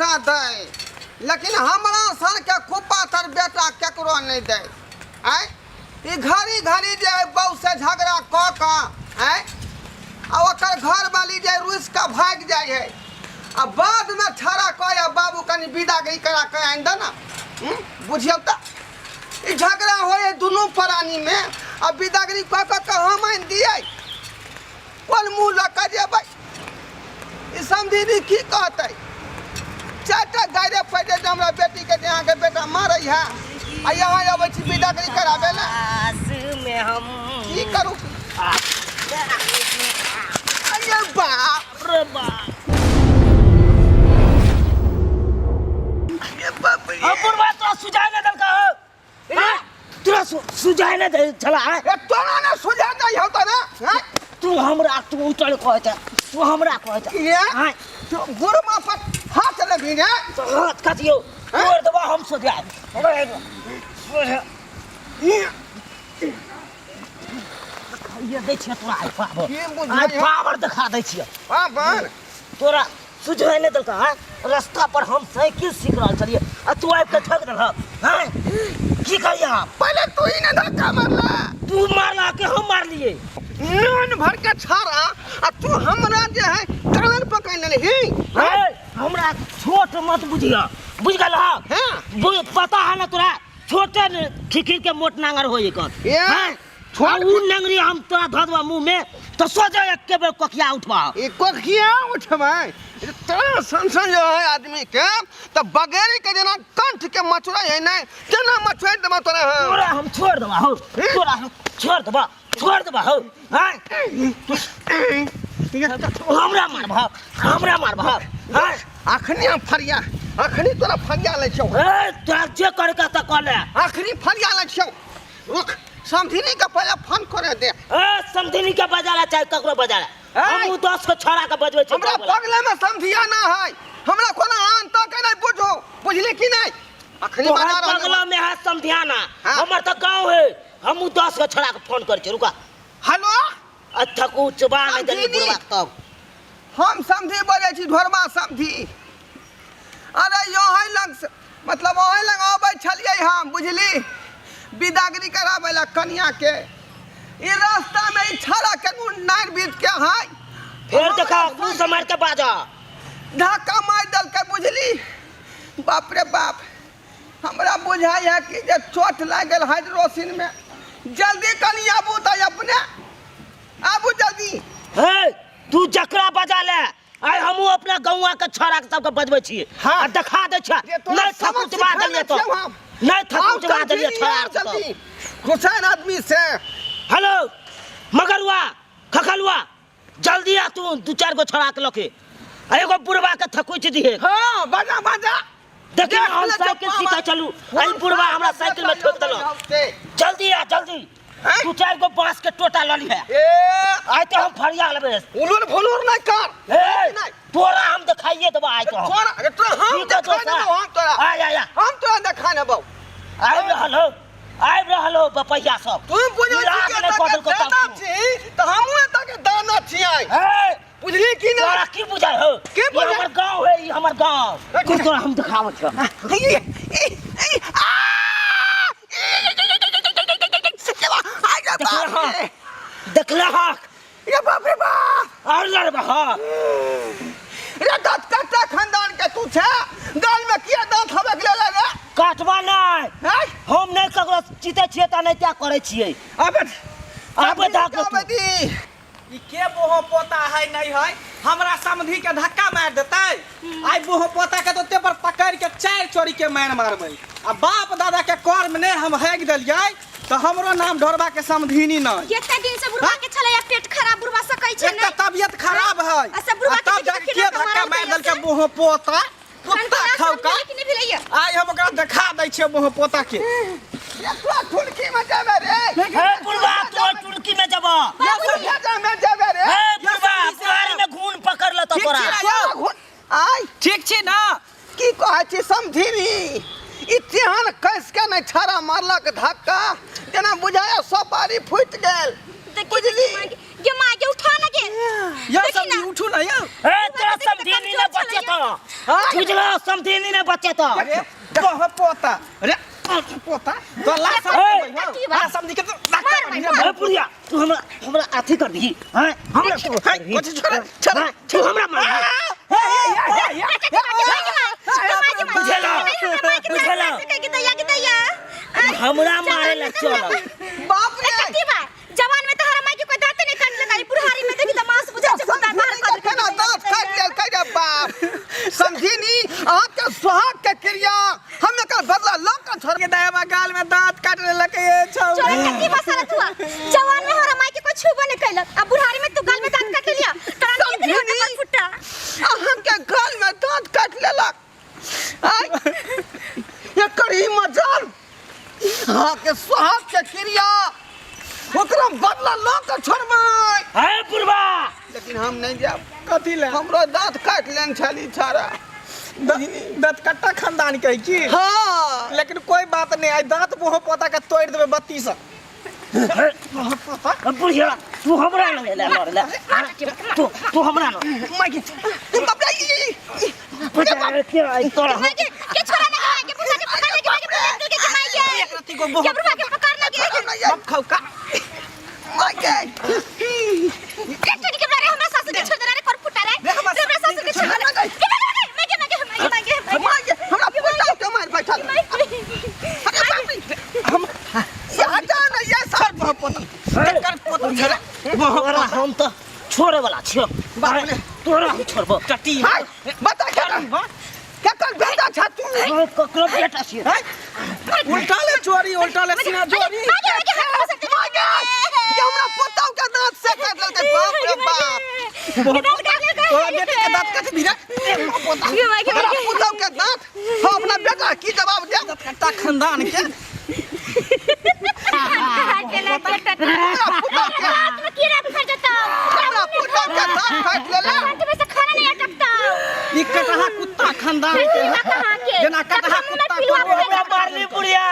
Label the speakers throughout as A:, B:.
A: हमरा दे, लेकिन हमरा सन के कुप्पा तर बेटा केकरो नहीं दे। आय ई घड़ी घड़ी जे बहू से झगड़ा क का आय आ ओकर घर वाली जे रुस का भाग जाय है आ बाद में छाड़ा कह बाबू कनी विदागरी करा के आइन द ना। बुझियो त ई झगड़ा होए दोनों प्राणी में आ विदागरी कह के हम आइन दिए कोन मुंह लका जेबै। ई समझी की कहते चारटा गायरे पड़े जे हमरा बेटी के यहाँ के बेटा मारे है आ यहाँ अबै छी विदागरी कराबे ला।
B: में हम
A: की करू अरे बाप रे बाप ये बाप रे
B: बुढ़वा तो सुझाए न दल का तोरा सुझाए न दे चला
A: ए तोरा ने सुझा दे हो त ना
B: तू हमरा तू उतर कहत तू हमरा कहत
A: ये तो गुरमा पर हाथ लगी ने
B: तो हाथ काटियो और दबा हम सुझाए ये दे छ तोरा आई पावर दिखा दे छ
A: पावर
B: तोरा सुझाए न दल का रास्ता पर हम साइकिल सीख रहल छलिए आ तू आब के ठक दल हैं की करिया
A: पहले तू ही ने धक्का मारला
B: तू मारला के हम मार लिए
A: नन भर के छाड़ा आ तू हमरा जे है कलर पकड़ ले ही
B: हमरा छोट मत बुझिया बुझ गेल हां पता है ना तोरा छोटे खिखिर के मोट नांगर होई कर हैं छोड़ उ नंगरी हम तोरा धदवा मुंह में तो सोचे एक के बेर कोकिया उठवा
A: ई कोकिया उठबै तेरा संसन जो है आदमी के त बगैर के जना कंठ के मचुरा है नै केना मचुरा देबा तोरा
B: हम छोड़ देबा हो तोरा हम छोड़ देबा हो हैं हमरा मारबा हैं
A: अखनी हम फरिया अखनी तोरा फरिया ले छौ
B: तोरा जे करे का त कर ले
A: अखनी फरिया ले छौ रुक समधिनी के पहले फोन करे दे
B: समधिनी के बजाला चाहे ककरो बजाला हम 10 को छोड़ा के बजबै छी
A: हमरा बगले में समधिया ना है हमरा कोना आन त के नहीं बुझो बुझली कि नहीं अखनी बजा रहा
B: बगला में है समधिया ना हमर त गांव है हम 10 को छोड़ा के फोन कर छी रुका
A: हेलो
B: अच्छा को चबा नहीं देली बुढ़वा तब
A: हम समधी बोले छी ढोरमा समधी अरे यही लग मतलब वही लग आबै छलिए हम बुझली विदागरी कराबे ला कन्या के ई रास्ता में ई छाड़ा के नार बीत के है
B: फिर देखा मुंह से मार के बाजा
A: धक्का मार दल के बुझली बाप रे बाप हमरा बुझाई है कि जे चोट लाग गेल हाइड्रोसिन में जल्दी कनी आबू त अपने आबू जल्दी
B: हे तू जकरा बजा ले आइ हमहू अपना गौवा के छोरा के सबके बजबै छी आ दिखा दे छ नहीं थकुचबा देलिए तो नहीं थकुचबा देलिए छोरा
A: जल्दी हुसैन आदमी से
B: हेलो मगरुआ खखलुआ जल्दी आ तू 2-4 गो छोरा के लके एगो बुढ़वा के थकुच दिहे
A: हां बाजा बाजा
B: देखिए हम साइकिल सीखा चलू आई बुढ़वा हमरा साइकिल में ठोक देलो जल्दी आ जल्दी 2-4 गो बांस के टोटा ल ली है आइ तो हम फरिया लेबे
A: उलुर फुलुर नहीं कर
B: तोरा हम दिखाइए देबो आइ तो
A: तोरा तो हम दिखा देबो हम तोरा
B: आ
A: हम तोरा दिखा देबो
B: आइ रहलो बपैया सब
A: तू बुझै छी के दाना छी त हमहु एता के दाना छी आइ बुझली कि ना
B: तोरा की बुझाय हो
A: के बुझाय
B: हमर गांव है ई हमर गांव कुछ तोरा हम दिखावत छ देखले हक
A: ये बाप रे बाप
B: और लड़बा हक
A: रे दांत काटा खानदान के तू छे गाल में किया दांत हवे के ले रे
B: काटबा नहीं हम नहीं ककरो चिते छिए त नहीं त्या करे छिए
A: अबे
B: दाग
C: ई के बोहो पोता है नहीं है हमरा समधी के धक्का मार देतै आई बोहो पोता के तोते पर पकड़ के 4 चोरी के मार मारबै आ बाप दादा के कर्म ने हम हैग देलियै तो हमरो नाम ढोरबा के समधीनी न
D: एते दिन से बुढ़वा के छले पेट खराब बुढ़वा सकै छै
C: नहीं तबियत खराब है
D: अच्छा बुढ़वा के
C: धक्का मार देल के बोहो पोता कुत्ता खाउ का आई हम ओकरा दिखा दै छियै बोहो पोता के
A: तोरा ठुलकी में जाबे रे
B: हे बुढ़वा तो टुलकी में जबा
A: में जाबे रे
B: हे बुढ़वा बुढ़ारी में घून पकड़ ल तो तोरा
A: आई
C: ठीक छी ना
A: की कहै छी समधीनी इतिहान कस के नहीं छाड़ा मारलक धक्का जना बुझाया सपारी फुट गेल बुझली
D: ये मां के उठा ना के
C: या सब उठू ना या
B: ए तेरा समधीनी ने बचे तो बुझलो समझी नहीं बच्चे तो
C: अरे बोह पोता अरे पोता तो ला समझी के तो
B: अरे पुरिया तू हमरा अथी कर दी हैं हमरा
C: कुछ छोड़
B: तू हमरा मार बुझलो हमरा मारे ल चल
A: बाप रे
D: जवान में तो हर माई के कोई दांत नहीं काट लगाई बुढ़ारी में देखी तो मांस बुझा छै बुता बाहर कर
A: केना दांत काट ले कह बाप समझी नी अहाँ के सुहाग के क्रिया हम एकर बदला लोग का छोड़
C: के दाया गाल में दांत काट लेलक ए छौ
D: चोरे कती बसरत हुआ जवान में हर माई के कोई छुबो नहीं कैलक अब बुढ़ारी में तू गाल में दांत काट लिया तोरा कितने होता फुट्टा
A: अहाँ के गाल में दांत काट लेलक आय एकर ही मजाल अहाँ के सुहाग के क्रिया ओकरा बदला लोग का छोड़बै
B: है पुरवा
A: लेकिन हम नहीं जाब
C: कथी ले
A: हमरो दांत काट लेन छली छारा
C: दांत कट्टा खानदान कह की
A: हाँ
C: लेकिन कोई बात नहीं आई दांत बोह पोता के तोड़ देबे 32
B: बुढ़िया तू हमरा न ले मार ले तू हमरा न
A: माई के बाप रे
B: क्या आई तोरा
D: के छोरा नहीं के बुढ़ा के पकड़ के जमाई के
C: एक रत्ती को बोह
D: के बुढ़ा के पकड़ लगे
C: सब खाऊ का
A: माई के
D: एक छोड़ी के बारे हमरा सासू के छोड़ दे रे कर फुटा रे हमरा सासू के छोड़ दे
A: माई के हमरा पुता के मार बैठल हम यहाँ जाना ये सर बहुत
B: तोरा हम तो छोड़े वाला छियो
A: बाप रे
B: तोरा हम छोड़बो
C: टटी
A: बता क्या कर बेटा छा तू
B: ककरो बेटा छियो
C: उल्टा ले चोरी उल्टा ले सीना चोरी
A: ये हमरा पुता के दांत से काट लेते बाप रे बाप
C: तोरा बेटे के दांत काट दी रे
A: हमरा पुता के दांत हम अपना बेटा की जवाब दे
C: कट्टा खानदान के
A: हमरा पुता के दांत काट लेला
C: ई कटहा कुत्ता खानदान के जना कटहा कुत्ता को
B: हमरा मारली बुढ़िया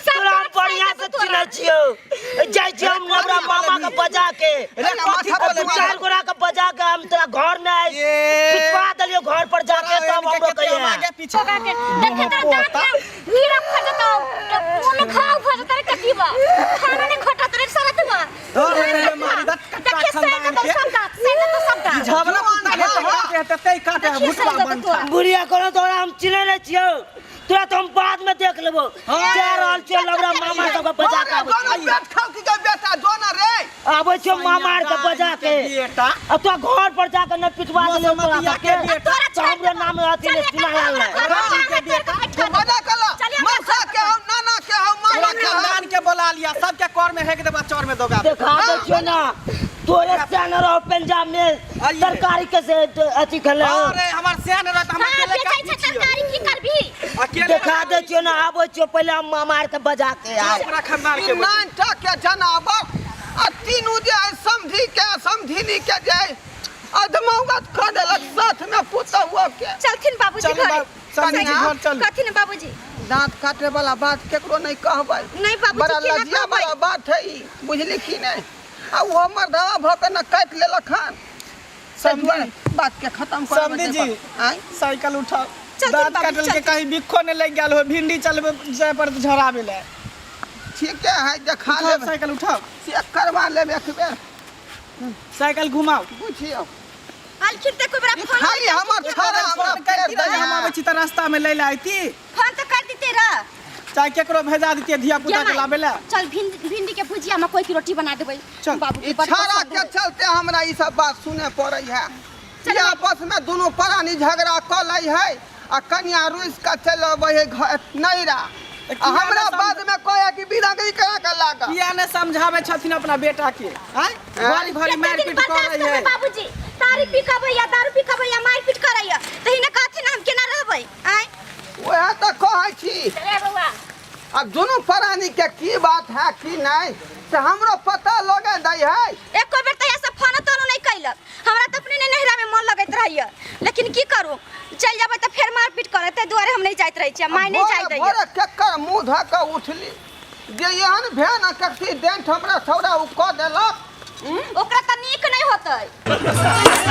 B: तोरा बढ़िया से चिन्ह छियो जाय छी हम हमरा मामा के बजा के चार गोरा के बजा के हम तोरा घर न आई पिटवा दलियो घर पर जाके तब हमरो कहिए
C: आगे पीछे अरे मारी दांत कट्टा खानदान के झगड़ा मांगे तो तई काटे मुठवा बनता
B: बुढ़िया कोनो तोरा हम चिन्ह नहीं छियो तोरा तो हम बाद में देख लेबो जा रहल छियो हमरा मामा सब के बजा के आबै
A: दोनों पेट खाओ की बेटा जोना रे
B: आबै छियो मामा के बजा के
C: बेटा
B: अब तो घर पर जाकर न पिटवा दलियो
C: मौसमतिया के बेटा
B: तो हमरे नाम अथी ने सुनाया ले
A: बजा कला मौसा के हम नाना के हम मामा के हम
C: खानदान के बुला लिया सबके कर में हेक देबा चौर में दोगा
B: देखा दे छियो ना तोरे चैनल और पंजाब में सरकारी के से अथी खले
C: अरे हमर सेन रहत हम अकेले
B: देखा दे छियो ना आबै छियो पहले हम मामा के बजा के आए
C: पूरा खानदान के
A: नानटा के जनाबर आ तीनू जे समझी के समझीनी के जे अधमौगत कर देलक साथ में पुता हुआ के
D: चलथिन बाबूजी
C: चल
D: घर
C: समझी घर चल
D: कथिन बाबूजी
A: दांत काटे वाला बात केकरो नहीं कहबै
D: नहीं बाबूजी
A: बड़ा
D: केना
A: लजिया
D: कहबै?
A: वाला बात है ई बुझली की नहीं आ वो हमर दवा भ के न काट लेलक हन
C: समझी
A: बात के खत्म कर
C: समझी जी साइकिल उठाओ
D: चल
C: दांत
D: बाबू,
C: काटल
D: चल।
C: के कहीं बिखो ने लग गेल हो भिंडी चलबे जाय पर झराबे ले
A: ठीक है देखा
C: उठाओ
A: लेब
C: साइकिल उठाओ
A: चेक करवा लेब एक बेर
C: साइकिल घुमाओ
A: बुझियो
D: अलखिर ते कोई बड़ा फोन
A: खाली हमर छोरा हमरा पेट
C: हम
A: दया
C: आबै छी त रास्ता में ले आइती
D: फोन तो कर देते रा
C: चाहे केकरो भेजा दितिए धिया पुता के लाबे ले
D: चल भिंडी के भुजिया में कोई की रोटी बना देबै
C: चल।
D: बाबूजी बड़
A: इच्छारा
D: पसंद
A: के
D: है।
A: चलते हमरा ई सब बात सुने पड़ै है
D: चल
A: ये आपस में दोनों प्राणी झगड़ा क लै है आ कन्या रुइस का चल अबै है घर नैरा आ हमरा बाद में कहे कि बिरंगी करा के लागा
C: किया ने समझावे छथिन अपना बेटा के हैं घड़ी घड़ी
D: केते
C: मार
D: दिन
C: पीट कर
D: बर्दाश्त
C: रही है
D: करबै बाबूजी तारी पिकाबै या दारू पिकाबै या मार पीट करैया तही न कहथिन हम केना रहबै आय
A: वह तो कहै छी
D: रे बउआ
A: अब दोनों प्राणी के की बात है की नहीं से हमरो पता लगे दै है
D: एको बेर तया से फोन तोनो नहीं कैलक हमरा त अपने नहिरा में मन लगैत रहैया लेकिन की करू चल जाबै त फेर मार पीट करे ते दुआरे हम नहीं जाइत रहै छी माय नहीं जाइत दैया
A: भोरे केकर मुंह ध के उठली जे एहन भेन कथी डेंट हमरा छौरा उ क देलक
D: ओकरा त नीक नहीं होतै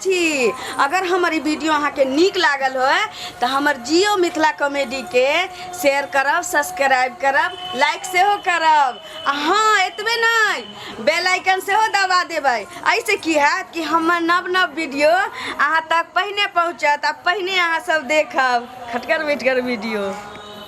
E: छी। अगर हमारी वीडियो अहाँ के नीक लागल हो तो हमर जियो मिथिला कॉमेडी के शेयर करब, सब्सक्राइब करब, लाइक सेहो करब। हाँ एतबे नहीं, बेल आइकन सेहो दबा देबै। ऐसे की हैत कि हमर नव नव वीडियो अहाँ तक पहिने पहुँचत आ पहिने अहाँ सब देखब खटकर बैठकर वीडियो।